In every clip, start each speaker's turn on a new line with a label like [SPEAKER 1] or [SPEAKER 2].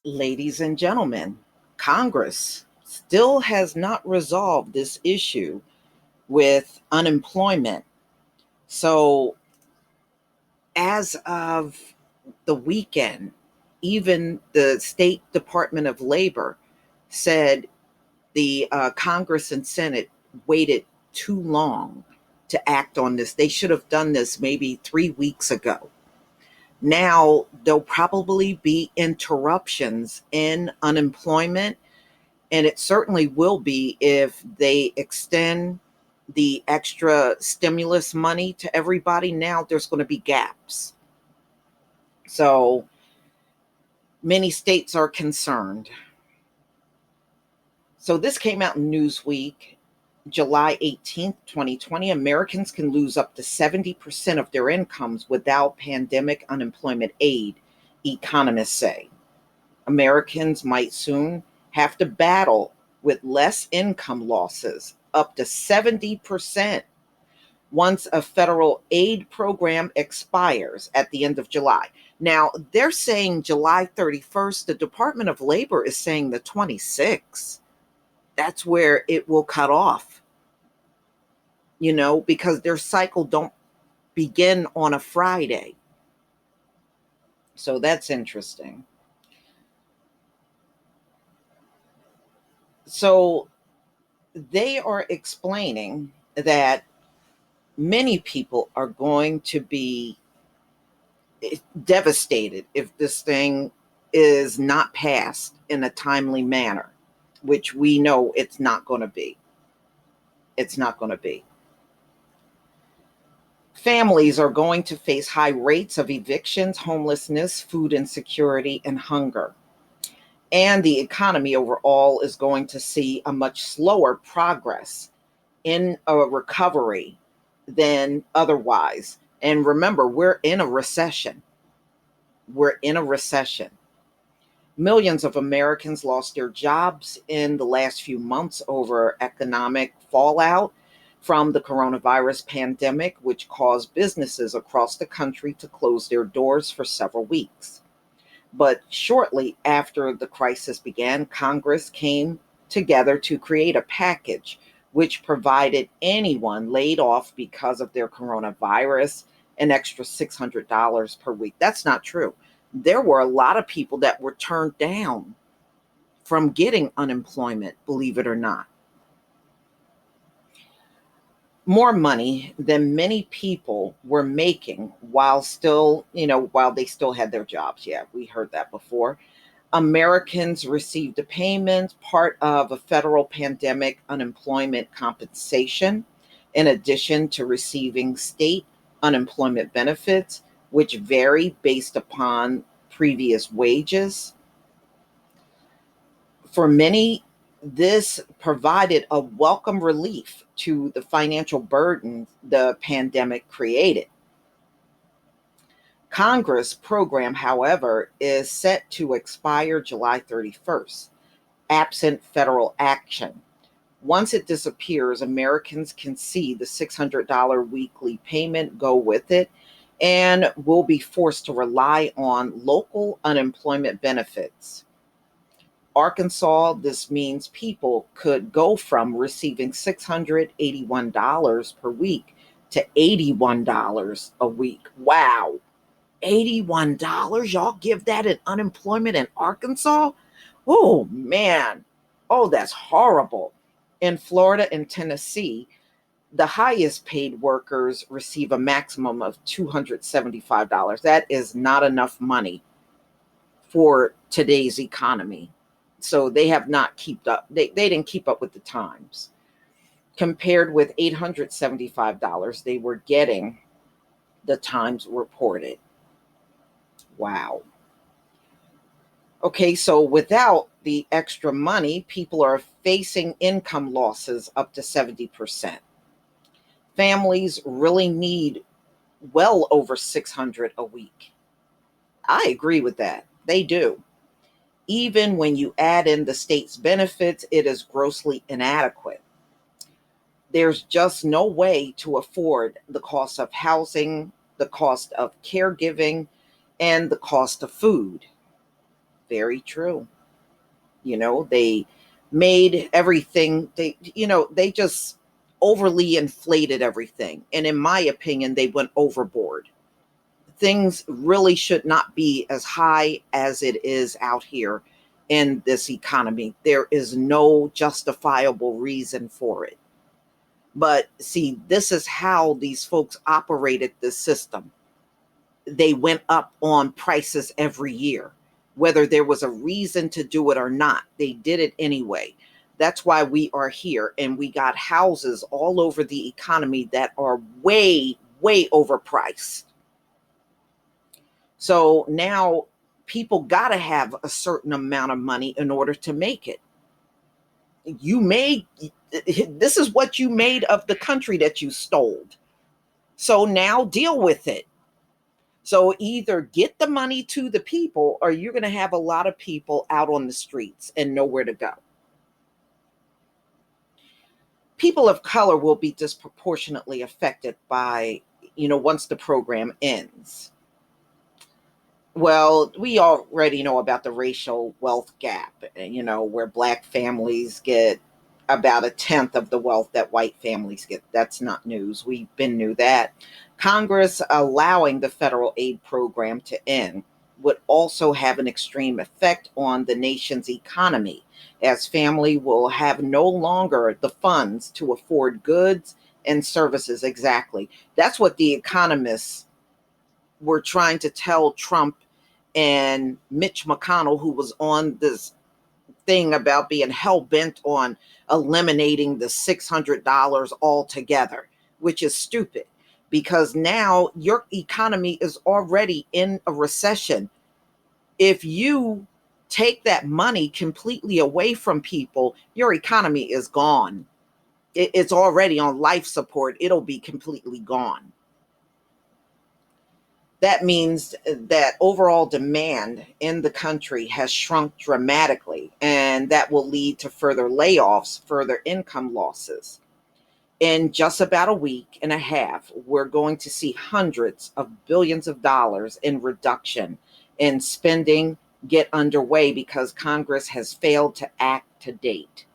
[SPEAKER 1] Ladies and gentlemen, Congress still has not resolved this issue with unemployment. So, as of the weekend, even the State Department of Labor said the Congress and Senate waited too long to act on this. They should have done this maybe 3 weeks ago. Now, there'll probably be interruptions in unemployment. And it certainly will be if they extend the extra stimulus money to everybody. Now there's going to be gaps. So many states are concerned. So this came out in Newsweek, July 18th, 2020. Americans can lose up to 70% of their incomes without pandemic unemployment aid, economists say. Americans might soon have to battle with less income losses, up to 70%, once a federal aid program expires at the end of July. Now, they're saying July 31st. The Department of Labor is saying the 26th. That's where it will cut off, because their cycle don't begin on a Friday. So that's interesting. So they are explaining that many people are going to be devastated if this thing is not passed in a timely manner, which we know it's not going to be. It's not going to be. Families are going to face high rates of evictions, homelessness, food insecurity, and hunger. And the economy overall is going to see a much slower progress in a recovery than otherwise. And remember, we're in a recession. We're in a recession. Millions of Americans lost their jobs in the last few months over economic fallout from the coronavirus pandemic, which caused businesses across the country to close their doors for several weeks. But shortly after the crisis began, Congress came together to create a package which provided anyone laid off because of their coronavirus an extra $600 per week. That's not true. There were a lot of people that were turned down from getting unemployment, believe it or not. More money than many people were making while they still had their jobs. Yeah, we heard that before. Americans received a payment, part of a federal pandemic unemployment compensation, in addition to receiving state unemployment benefits, which vary based upon previous wages. For many, this provided a welcome relief to the financial burden the pandemic created. Congress program, however, is set to expire July 31st, absent federal action. Once it disappears, Americans can see the $600 weekly payment go with it and will be forced to rely on local unemployment benefits. Arkansas, this means people could go from receiving $681 per week to $81 a week. Wow. $81? Y'all give that in unemployment in Arkansas? Oh, man. Oh, that's horrible. In Florida and Tennessee, the highest paid workers receive a maximum of $275. That is not enough money for today's economy. So they have not kept up. They didn't keep up with the times. Compared with $875 they were getting, the Times reported. Wow. Okay, so without the extra money, people are facing income losses up to 70%. Families really need well over $600 a week. I agree with that. They do. Even when you add in the state's benefits, it is grossly inadequate. There's just no way to afford the cost of housing, the cost of caregiving, and the cost of food. very true. They made everything, they just overly inflated everything. And in my opinion, they went overboard. Things really should not be as high as it is out here in this economy. There is no justifiable reason for it. But see, this is how these folks operated this system. They went up on prices every year, whether there was a reason to do it or not. They did it anyway. That's why we are here, and we got houses all over the economy that are way, way overpriced. So now people got to have a certain amount of money in order to make it. This is what you made of the country that you stole. So now deal with it. So either get the money to the people, or you're going to have a lot of people out on the streets and nowhere to go. People of color will be disproportionately affected by, once the program ends. Well, we already know about the racial wealth gap, where Black families get about a tenth of the wealth that white families get. That's not news. We've been knew that. Congress allowing the federal aid program to end would also have an extreme effect on the nation's economy, as family will have no longer the funds to afford goods and services. Exactly. That's what the economists were trying to tell Trump and Mitch McConnell, who was on this thing about being hell-bent on eliminating the $600 altogether, which is stupid, because now your economy is already in a recession. If you take that money completely away from people, your economy is gone. It's already on life support. It'll be completely gone. That means that overall demand in the country has shrunk dramatically, and that will lead to further layoffs, further income losses. In just about a week and a half, we're going to see hundreds of billions of dollars in reduction in spending get underway because Congress has failed to act to date.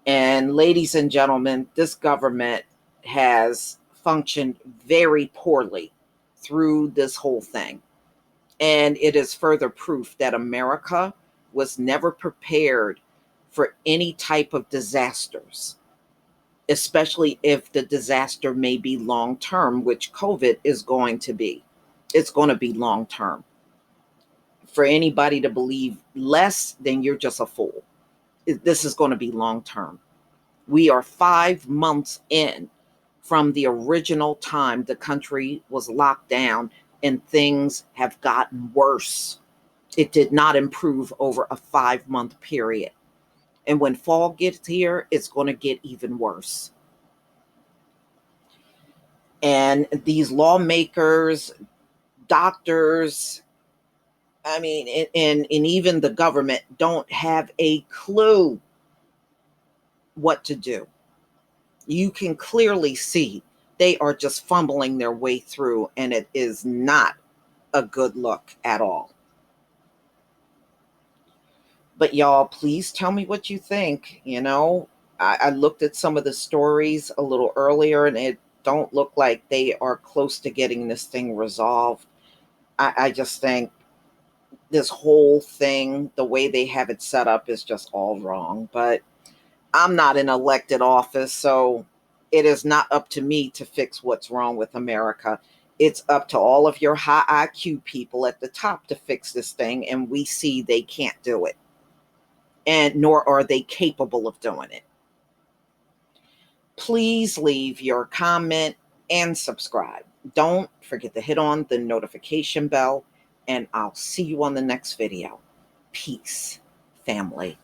[SPEAKER 1] And ladies and gentlemen, this government has functioned very poorly through this whole thing. And it is further proof that America was never prepared for any type of disasters, especially if the disaster may be long term, which COVID is going to be. It's going to be long term. For anybody to believe less, then you're just a fool. This is going to be long term. We are 5 months in from the original time the country was locked down, and things have gotten worse. It did not improve over a 5-month period. And when fall gets here, it's going to get even worse. And these lawmakers, doctors, and even the government don't have a clue what to do. You can clearly see they are just fumbling their way through, and it is not a good look at all. But y'all, please tell me what you think. I looked at some of the stories a little earlier, and it don't look like they are close to getting this thing resolved. I just think this whole thing, the way they have it set up, is just all wrong. But I'm not in elected office, so it is not up to me to fix what's wrong with America. It's up to all of your high IQ people at the top to fix this thing, and we see they can't do it, and nor are they capable of doing it. Please leave your comment and subscribe. Don't forget to hit on the notification bell, and I'll see you on the next video. Peace, family.